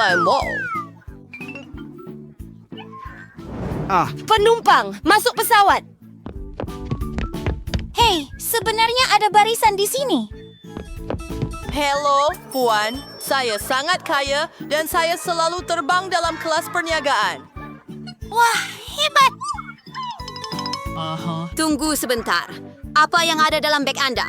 nilai mall. Penumpang, masuk pesawat. Hei, sebenarnya ada barisan di sini. Hello, Puan. Saya sangat kaya dan saya selalu terbang dalam kelas perniagaan. Wah, hebat! Tunggu sebentar. Apa yang ada dalam beg Anda?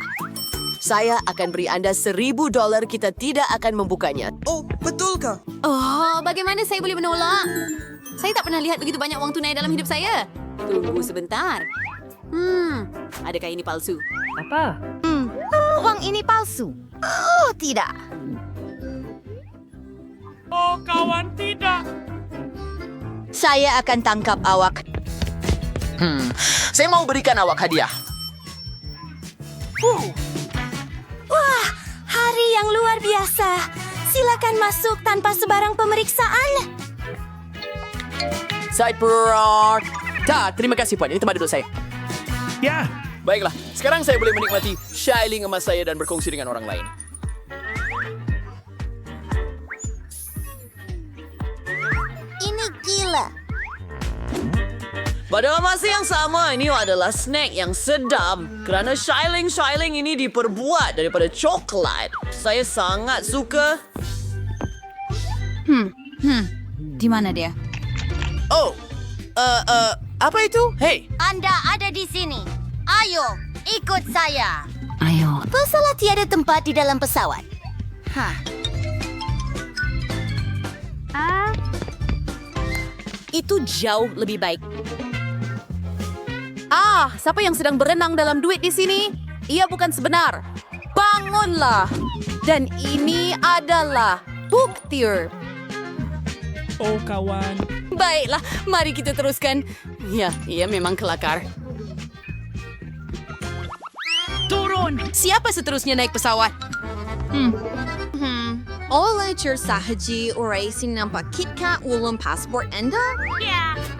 Saya akan beri Anda $1,000. Kita tidak akan membukanya. Oh, betulkah? Oh, bagaimana saya boleh menolak? Saya tak pernah lihat begitu banyak wang tunai dalam hidup saya. Tunggu sebentar. Adakah ini palsu? Uang ini palsu. Oh, tidak. Oh, kawan, tidak. Saya akan tangkap awak. Saya mau berikan awak hadiah. Wah, hari yang luar biasa. Silakan masuk tanpa sebarang pemeriksaan. Side per... terima kasih, Puan. Ini tempat duduk saya. Ya, Baiklah, sekarang saya boleh menikmati shiling emas saya dan berkongsi dengan orang lain. Ini gila. Pada masa yang sama, ini adalah snack yang sedap. Kerana shiling ini diperbuat daripada coklat. Saya sangat suka. Di mana dia? Oh, apa itu? Hey, Anda ada di sini. Ayo, ikut saya. Ayo. Masalah tiada tempat di dalam pesawat. Itu jauh lebih baik. Siapa yang sedang berenang dalam duit di sini? Ia bukan sebenar. Bangunlah. Dan ini adalah bukti. oh kawan. Baiklah, mari kita teruskan. Ya, ia memang kelakar. Turun. Siapa seterusnya naik pesawat? Oleh sahaji orang sini nampak KitKat ulun pasport Anda?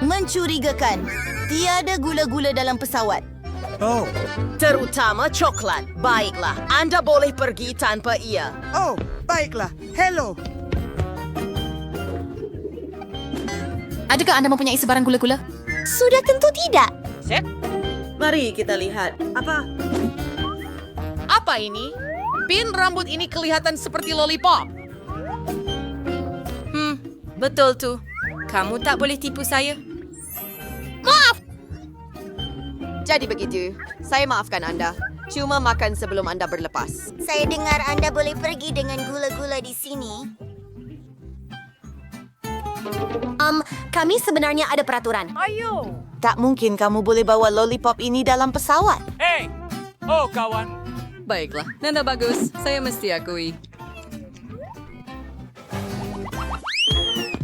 Mencurigakan. Tiada gula-gula dalam pesawat. Oh, terutama coklat. Baiklah, Anda boleh pergi tanpa ia. oh, baiklah. Hello. Adakah Anda mempunyai sebarang gula-gula? Sudah tentu tidak. Mari kita lihat. Apa ini? Pin rambut ini kelihatan seperti lollipop. Betul tuh. Kamu tak boleh tipu saya. Maaf! Jadi begitu. Saya maafkan Anda. Cuma makan sebelum Anda berlepas. Saya dengar Anda boleh pergi dengan gula-gula di sini. Kami sebenarnya ada peraturan. Tak mungkin kamu boleh bawa lollipop ini dalam pesawat. Hey, oh kawan. Baiklah, nanda bagus. Saya mesti akui.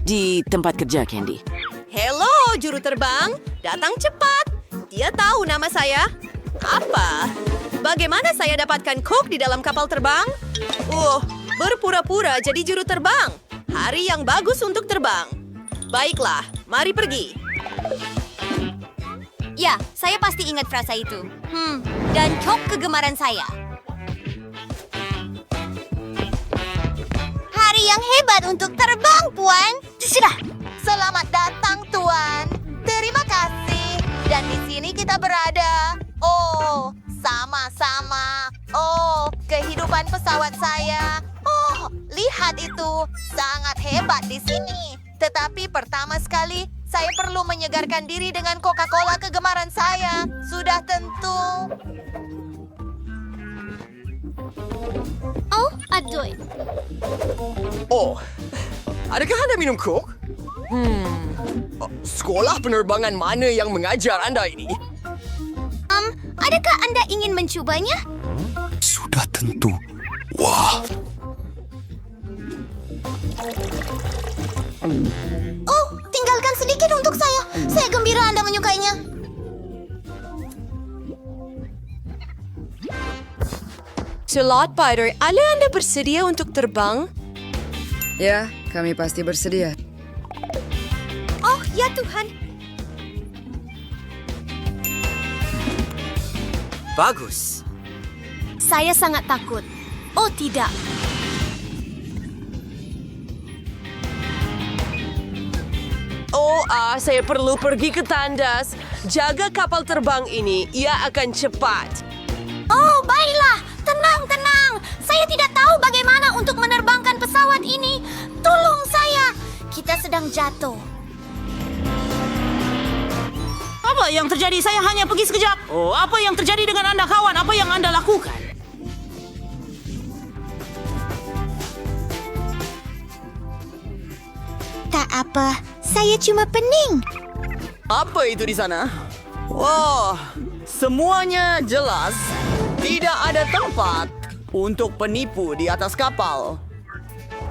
Di tempat kerja, Candy. Hello, juru terbang. Datang cepat. Dia tahu nama saya. Apa? Bagaimana saya dapatkan Coke di dalam kapal terbang? Berpura-pura jadi juru terbang. Hari yang bagus untuk terbang. Baiklah, mari pergi. Ya, saya pasti ingat frasa itu. Dan Coke kegemaran saya. Hari yang hebat untuk terbang, Puan. Sudah. Selamat datang, Tuan. Terima kasih. Dan di sini kita berada. Oh, sama-sama. Oh, kehidupan pesawat saya. Oh, lihat itu. Sangat hebat di sini. Tetapi pertama sekali, saya perlu menyegarkan diri dengan Coca-Cola kegemaran saya. Sudah tentu. Oh, aduh. Oh, adakah Anda minum Coke? Sekolah penerbangan mana yang mengajar Anda ini? Adakah Anda ingin mencobanya? Sudah tentu. Wah. Oh, tinggalkan sedikit untuk saya. Saya gembira Anda menyukainya. Slot Fighter, ala Anda bersedia untuk terbang? Ya, kami pasti bersedia. Oh, ya Tuhan. Bagus. Saya sangat takut. Oh, tidak. Saya perlu pergi ke tandas. Jaga kapal terbang ini, ia akan cepat. Oh, baiklah. Tenang, tenang. Saya tidak tahu bagaimana untuk menerbangkan pesawat ini. Tolong saya. Kita sedang jatuh. Apa yang terjadi? Saya hanya pergi sekejap. Oh, apa yang terjadi dengan Anda, kawan? Apa yang Anda lakukan? Tak apa. Saya cuma pening. Apa itu di sana? Wah, semuanya jelas. Tidak ada tempat untuk penipu di atas kapal.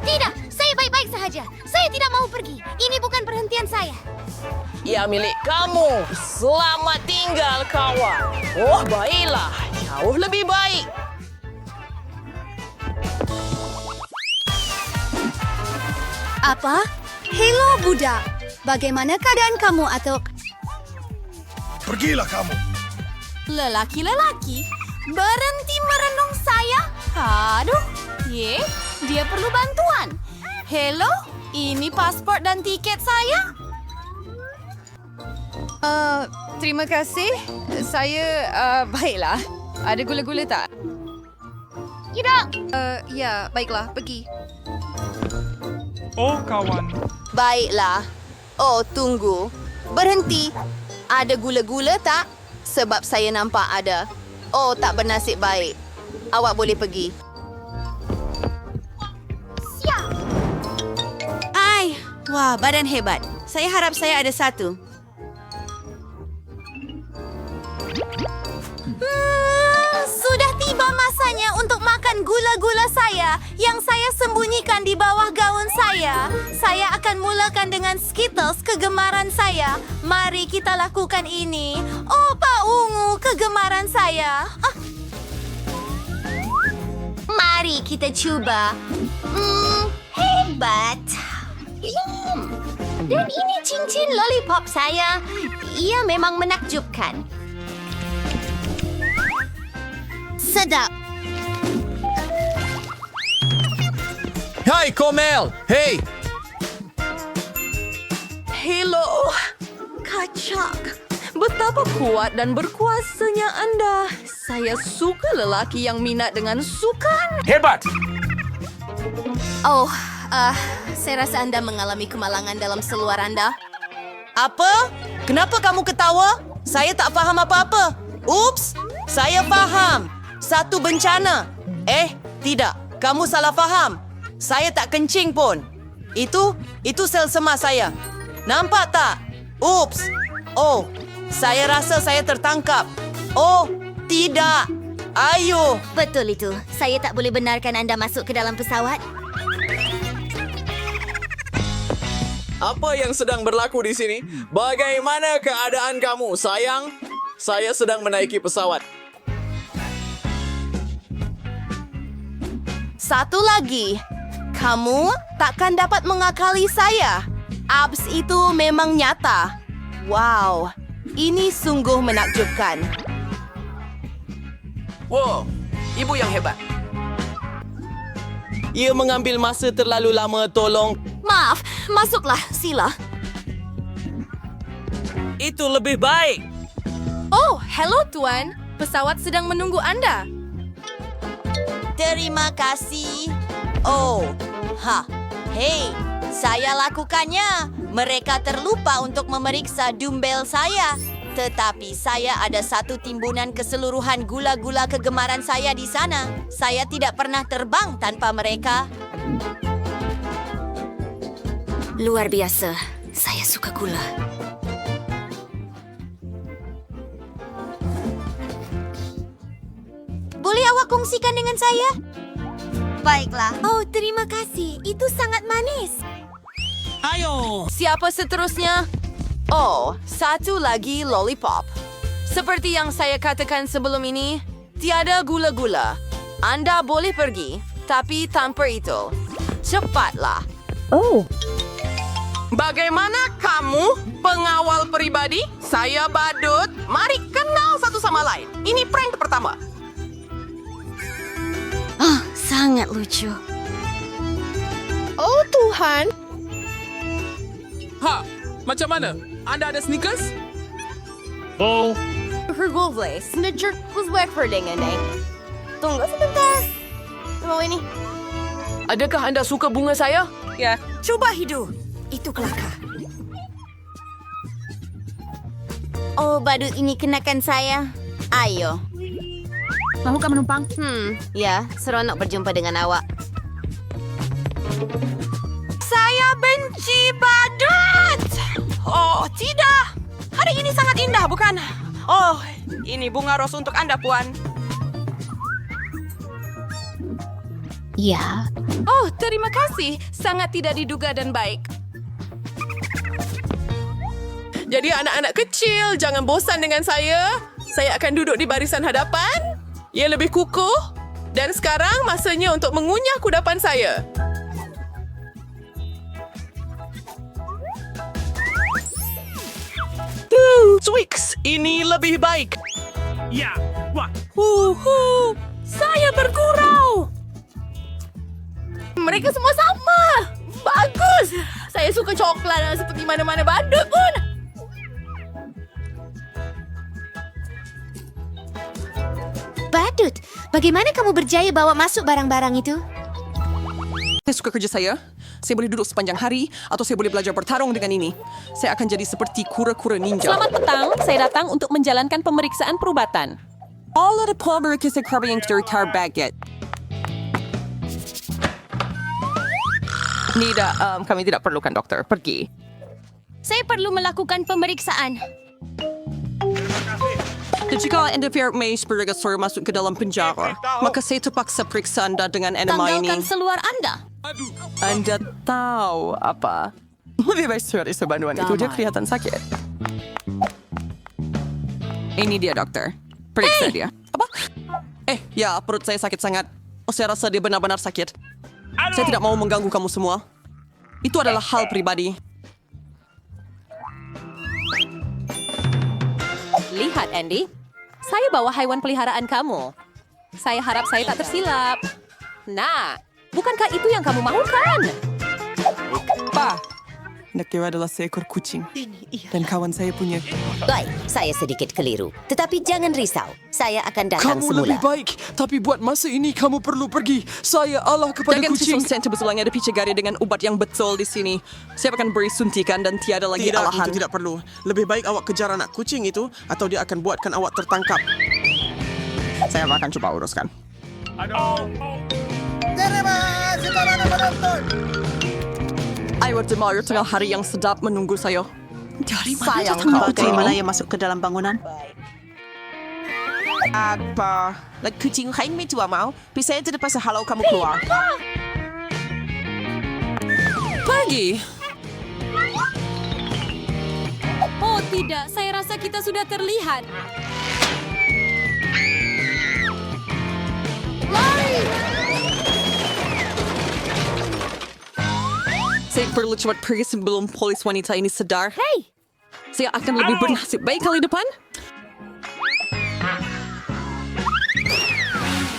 Tidak, saya baik-baik sahaja. Saya tidak mau pergi. Ini bukan perhentian saya. Ia milik kamu. Selamat tinggal, kawan. Oh, baiklah. Jauh lebih baik. Apa? Hello, budak. Bagaimana keadaan kamu, Atuk? Pergilah kamu. Lelaki-lelaki? Berhenti merenung saya? Aduh, dia perlu bantuan. Hello, ini paspor dan tiket saya. Terima kasih. Saya, baiklah. Ada gula-gula tak? Tidak. Ya, baiklah. Pergi. Oh, kawan. Baiklah. Oh, tunggu. Berhenti. Ada gula-gula tak? Sebab saya nampak ada. Oh, tak bernasib baik. Awak boleh pergi. Siap. Wah, badan hebat. Saya harap saya ada satu. Sudah tiba masanya untuk makan gula-gula saya yang saya sembunyikan di bawah gaun saya. Saya akan mulakan dengan Skittles kegemaran saya. Mari kita lakukan ini. Oh, Pak Ungu, kegemaran saya. Mari kita coba. Hebat. Dan ini cincin lollipop saya. Ia memang menakjubkan. Sedap. Hai, Komel. Hei. Hello. Kacak. Betapa kuat dan berkuasanya Anda. Saya suka lelaki yang minat dengan sukan. Hebat! Oh, saya rasa Anda mengalami kemalangan dalam seluar Anda. Apa? Kenapa kamu ketawa? Saya tak faham apa-apa. Ups, saya faham. Satu bencana. Tidak. Kamu salah faham. Saya tak kencing pun. Itu sel semar saya. Nampak tak? Ups. Oh, saya rasa saya tertangkap. Oh, tidak. Ayo. Betul itu. Saya tak boleh benarkan Anda masuk ke dalam pesawat. Apa yang sedang berlaku di sini? Bagaimana keadaan kamu, sayang? Saya sedang menaiki pesawat. Satu lagi. Kamu takkan dapat mengakali saya. Abs itu memang nyata. Wow, ini sungguh menakjubkan. Wow, ibu yang hebat. Ia mengambil masa terlalu lama, tolong. Maaf, masuklah, sila. Itu lebih baik. Oh, hello tuan. Pesawat sedang menunggu Anda. Terima kasih. Oh, hei, saya lakukannya. Mereka terlupa untuk memeriksa dumbbell saya. Tetapi saya ada satu timbunan keseluruhan gula-gula kegemaran saya di sana. Saya tidak pernah terbang tanpa mereka. Luar biasa. Saya suka gula. Boleh awak kongsikan dengan saya? Baiklah. Oh, terima kasih. Itu sangat manis. Ayo. Siapa seterusnya? Oh, satu lagi lollipop. Seperti yang saya katakan sebelum ini, tiada gula-gula. Anda boleh pergi, tapi tanpa itu. Cepatlah. Oh. Bagaimana kamu, pengawal pribadi? Saya badut. Mari kenal satu sama lain. Ini prank pertama. Oh, sangat lucu. Oh Tuhan. Macam mana? Anda ada sneakers? Oh, Hergulves, Snitcher was work for dengan Tunggu sebentar. Mau ini. Adakah anda suka bunga saya? Ya. Cuba hidup. Itu kelakar. Oh, badut ini kenakan saya. Ayo. Mahukah menumpang? Ya, seronok berjumpa dengan awak. Saya benci badut. Oh, tidak. Hari ini sangat indah, bukan? Oh, ini bunga ros untuk Anda, Puan. Ya. Oh, terima kasih. Sangat tidak diduga dan baik. Jadi anak-anak kecil, jangan bosan dengan saya. Saya akan duduk di barisan hadapan. Ia lebih kukuh. Dan sekarang masanya untuk mengunyah kudapan saya. Twix, ini lebih baik. ya. Wah, Saya bergurau. Mereka semua sama. Bagus. Saya suka coklat seperti mana-mana badut pun. Badut, bagaimana kamu berjaya bawa masuk barang-barang itu? Saya suka kerja saya. Saya boleh duduk sepanjang hari atau saya boleh belajar bertarung dengan ini. Saya akan jadi seperti kura-kura ninja. Selamat petang, saya datang untuk menjalankan pemeriksaan perubatan. All ada pemeriksaan saya kerja yang terkar baget. Tidak, kami tidak perlukan dokter. Pergi. Saya perlu melakukan pemeriksaan. Jika Anda may spirigasor masuk ke dalam penjara, maka saya terpaksa periksa Anda dengan enema ini. Tanggalkan seluar Anda. Anda tahu apa? Lebih baik surat isi bantuan itu, dia kelihatan sakit. Ini dia, dokter. Periksa dia. Apa? Ya, perut saya sakit sangat. Saya rasa dia benar-benar sakit. Saya tidak mau mengganggu kamu semua. Itu adalah hal pribadi. Lihat, Andy. Saya bawa hewan peliharaan kamu. Saya harap saya tak tersilap. Nah, bukankah itu yang kamu mahukan? Pak, anak dewa adalah seekor kucing. Dan kawan saya punya. Baik, saya sedikit keliru. Tetapi jangan risau. Saya akan datang Kamu semula. lebih baik, tapi buat masa ini kamu perlu pergi. Saya Allah kepada Jangan kucing. susung senta besulangnya ada picagari dengan ubat yang betul di sini. Saya akan beri suntikan dan tiada lagi Tidak, alahan. itu tidak perlu. Lebih baik awak kejar anak kucing itu atau dia akan buatkan awak tertangkap. Saya akan coba uruskan. Ayo Demar, tengah hari yang sedap menunggu saya. Dari mana Sayang kau, dari mana yang masuk ke dalam bangunan? Apa? Kucing kain tua mau? Bisa tidak pasal halau kamu keluar. Pergi. Oh tidak, saya rasa kita sudah terlihat. Saya perlu cepat pergi sebelum polis wanita ini sadar. Hey, Saya akan lebih bernasib baik kali depan.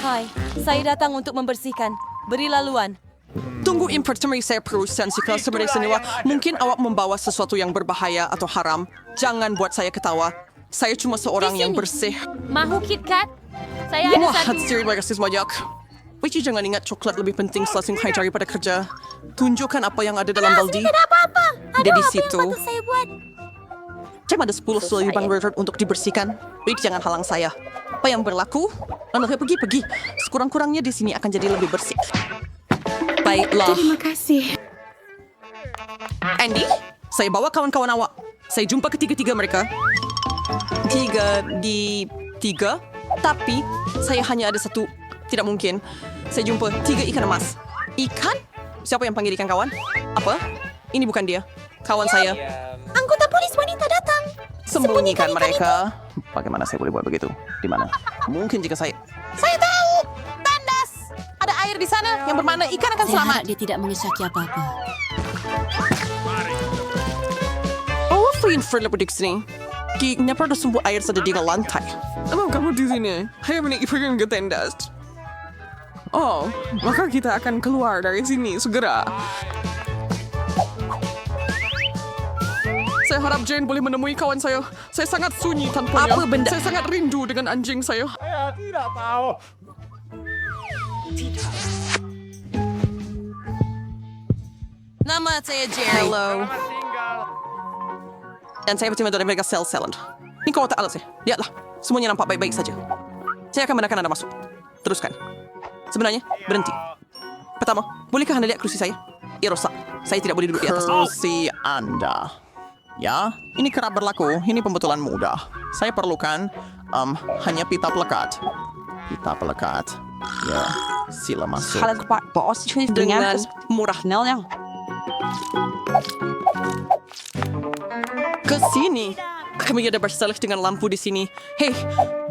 Hai, saya datang untuk membersihkan. Beri laluan. Tunggu impertemi saya perusahaan sikap sebagai seniwa. Mungkin awak membawa sesuatu yang berbahaya atau haram. Jangan buat saya ketawa. Saya cuma seorang yang bersih. Mahu KitKat? Saya ada Wah, satu. terima kasih banyak. Wiji, jangan ingat coklat lebih penting selasing hai daripada kerja. Tunjukkan apa yang ada dalam baldi. tidak apa-apa. Ada di apa situ. yang patut saya buat? Cuma ada 10 selipang reserve untuk dibersihkan. Wiji, jangan halang saya. Apa yang berlaku? Lalu pergi. Sekurang-kurangnya di sini akan jadi lebih bersih. Baiklah. Terima kasih. Andy, saya bawa kawan-kawan awak. Saya jumpa ketiga-tiga mereka. 3 di 3. Tapi saya hanya ada satu. Tidak mungkin. Saya jumpa 3 ikan emas. Ikan? Siapa yang panggil ikan kawan? Apa? Ini bukan dia. Kawan saya. Anggota polis wanita datang. Sembunyikan mereka. Bagaimana saya boleh buat begitu? Di mana? Mungkin jika saya... Saya tahu! Tandas! Ada air di sana yang bermakna ikan akan selamat. Dia tidak mengesaki apa-apa. Oh, Fred lepas di sini. Kenapa ada sumber air ada di lantai? Emang kamu di sini? Saya menikmati pergi ke tendas. Oh, maka kita akan keluar dari sini segera. Saya harap Jane boleh menemui kawan saya. Saya sangat sunyi tanpanya. Apa benda? Saya sangat rindu dengan anjing saya. Nama saya Jerry. Hello. Dan saya berterima dari mereka sel-selan. Ini kau tak alas ya? Lihatlah, semuanya nampak baik-baik saja. Saya akan menandakan Anda masuk. Teruskan. Sebenarnya, berhenti. Pertama, bolehkah Anda lihat kerusi saya? Ia rosak. Saya tidak boleh duduk di atas. Kerusi Anda. Ya, ini kerap berlaku. Ini pembetulan mudah. Saya perlukan hanya pita pelekat. Pita pelekat. Ya, sila masuk. Dengan murahnya. Ke sini. Kami ada bersalah dengan lampu di sini. Hei,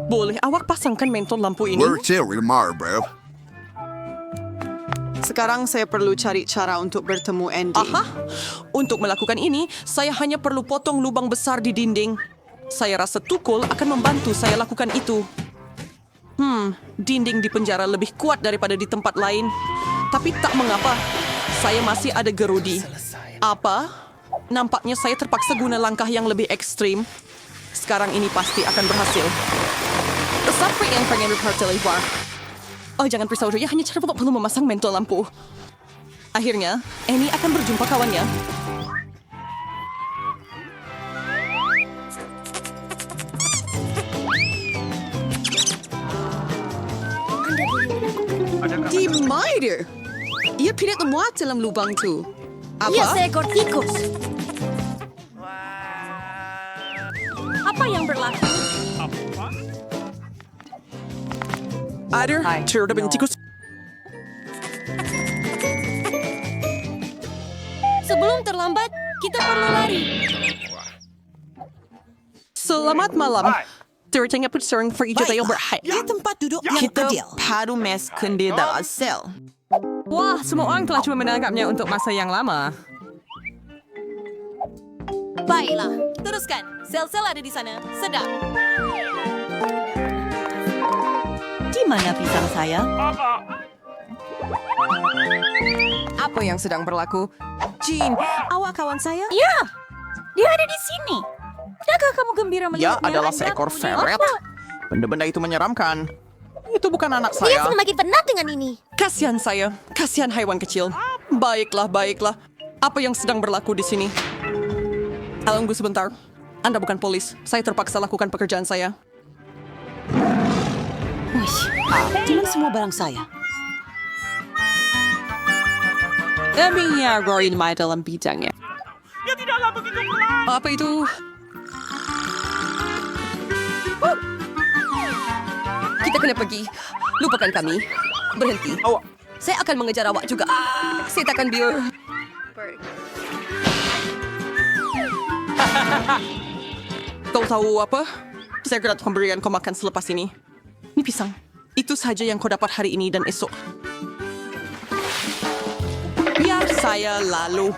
boleh awak pasangkan mentol lampu ini? We're Terry tomorrow, bro. Sekarang saya perlu cari cara untuk bertemu Andy. Aha, untuk melakukan ini, saya hanya perlu potong lubang besar di dinding. Saya rasa tukul akan membantu saya lakukan itu. Dinding di penjara lebih kuat daripada di tempat lain. Tapi tak mengapa, saya masih ada gerudi. Apa? Nampaknya saya terpaksa guna langkah yang lebih ekstrim. Sekarang ini pasti akan berhasil. Siapa yang pengen reporter lebar? Oh, jangan risau, ya hanya cara perlu memasang mentol lampu. Akhirnya, Annie akan berjumpa kawannya. Di mana dia? Ia tidak memuat dalam lubang tu. Apa? Ia seekor tikus. Apa yang berlaku? Ada cerita tikus. Sebelum terlambat, kita perlu lari. Selamat malam. Tertanya sering pergi tayo berhai. Di tempat duduk yang Kita adil. padu mes kandida sel. Wah, semua orang telah cuba menangkapnya untuk masa yang lama. Baiklah, teruskan. Sel-sel ada di sana. Sedap. Di mana pisang saya? Apa yang sedang berlaku? Jean, awak kawan saya? Ya, dia ada di sini. Tidakkah kamu gembira Ya melihatnya? adalah seekor ferret. Benda-benda itu menyeramkan. Itu bukan anak Dia saya. semakin penat dengan ini. Kasihan saya. Kasihan haiwan kecil. Baiklah, baiklah. Apa yang sedang berlaku di sini? Tunggu sebentar. Anda bukan polis. Saya terpaksa lakukan pekerjaan saya. Di mana semua barang saya? Kami roin mai dalam bidangnya. Apa itu? Kita kena pergi. Lupakan kami. Berhenti. Saya akan mengejar awak juga. Saya takkan biar. Kau tahu apa? Saya akan memberikan kau makan selepas ini. Ini pisang. Itu saja yang kau dapat hari ini dan esok. Biar saya lalu.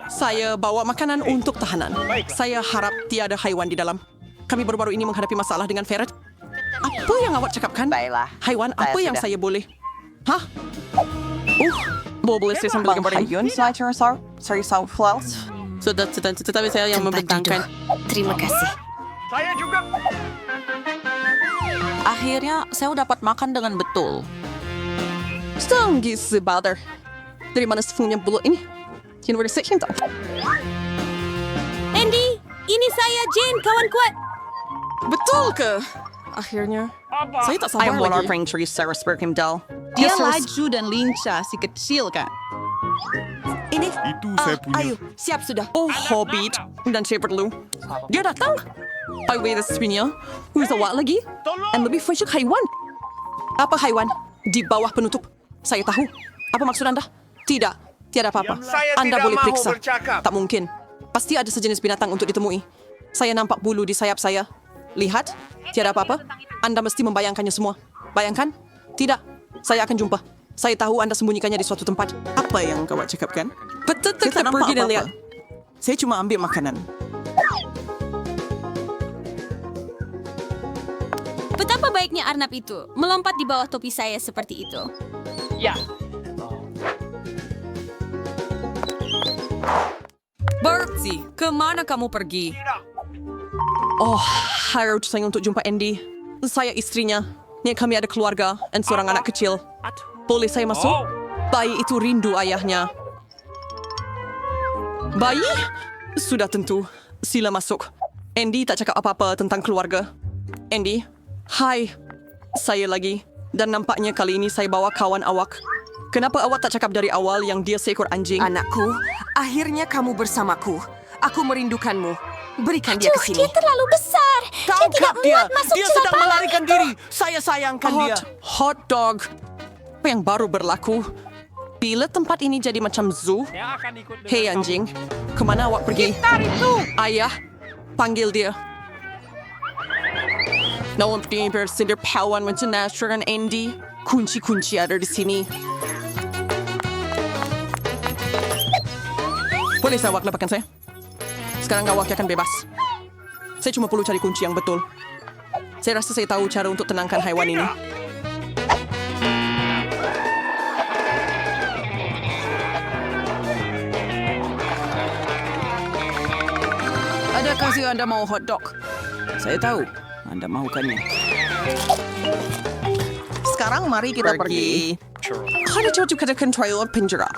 Saya bawa makanan untuk tahanan. Saya harap tiada haiwan di dalam. Kami baru-baru ini menghadapi masalah dengan ferret. Apa yang awak cakapkan? Baiklah. Haiwan apa yang saya boleh? Hah? Boleh saya sambil gambar ini? Tetapi saya yang membentangkan. Terima kasih. Akhirnya saya dapat makan dengan betul. Stanggi sebader. Dari mana sepunya bulut ini? Universitas cinta. Andy, ini saya Jane, kawan kuat. Betul ke? Akhirnya. Saya tak sabar lagi. Offering to Sarah Spurgeon doll. Dia laju dan lincah si kecil kan. Ini. Itu saya punya. Ayo, siap sudah. Oh, Hobbit. Dan saya perlu. Dia datang. I wait the spinya. Who's awak lagi? And lebih fresh haiwan. Apa haiwan? Di bawah penutup. Saya tahu. Apa maksud Anda? Tidak. Tiada apa-apa. Anda boleh periksa. Tak mungkin. Pasti ada sejenis binatang untuk ditemui. Saya nampak bulu di sayap saya. Lihat. Tiada apa-apa. Anda mesti membayangkannya semua. Bayangkan? Tidak. Saya akan jumpa. Saya tahu Anda sembunyikannya di suatu tempat. Apa yang kau cakapkan? Betul, kita pergi dan lihat. Saya cuma ambil makanan. Betapa baiknya Arnab itu melompat di bawah topi saya seperti itu. Bert, kasih. Kemana kamu pergi? Oh, harus saya untuk jumpa Andy. Saya istrinya. Nih kami ada keluarga dan seorang anak kecil. Boleh saya masuk? Bayi itu rindu ayahnya. Bayi? Sudah tentu. Sila masuk. Andy tak cakap apa-apa tentang keluarga. Andy, hai. Saya lagi. Dan nampaknya kali ini saya bawa kawan awak. Kenapa awak tak cakap dari awal yang dia seekor anjing? Anakku, akhirnya kamu bersamaku. Aku merindukanmu. Berikan dia ke sini. Dia terlalu besar. Dia tidak muat masuk Dia celah sedang panas. melarikan diri. Saya sayangkan dia. Hot dog. Apa yang baru berlaku? Bila tempat ini jadi macam zoo? Hei anjing, kemana awak pergi? Ayah, panggil dia. Nawan bersindir pawan macam Nasr dan Andy. Kunci-kunci ada di sini. Boleh saya awak lepaskan saya? Sekarang awak akan bebas. Saya cuma perlu cari kunci yang betul. Saya rasa saya tahu cara untuk tenangkan haiwan ini. Adakah anda mau hot dog? Saya tahu. Anda mahukannya. Sekarang mari kita pergi. Ada cocok pada controller penjara.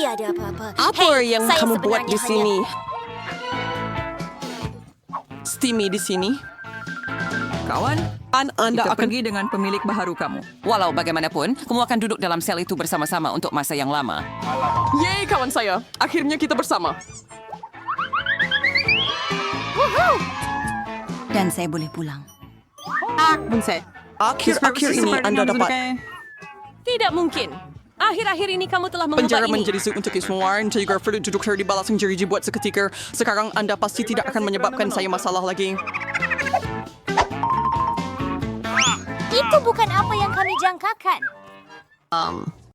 Tiada apa-apa. Apa Hei, yang saya kamu buat sebenarnya di sini? Steamy di sini. Kawan, Anda kita akan pergi dengan pemilik baharu kamu. Walau bagaimanapun, kamu akan duduk dalam sel itu bersama-sama untuk masa yang lama. Yeay kawan saya. Akhirnya kita bersama. Dan saya boleh pulang. Akhir-akhir ini Anda dapat Tidak mungkin. Akhir-akhir ini kamu telah penjara mengubah ini. menjadi zoo untuk semua. Jadi perlu duduk di balas yang jeriji buat seketika. Sekarang Anda pasti tidak akan menyebabkan saya masalah lagi. Itu bukan apa yang kami jangkakan.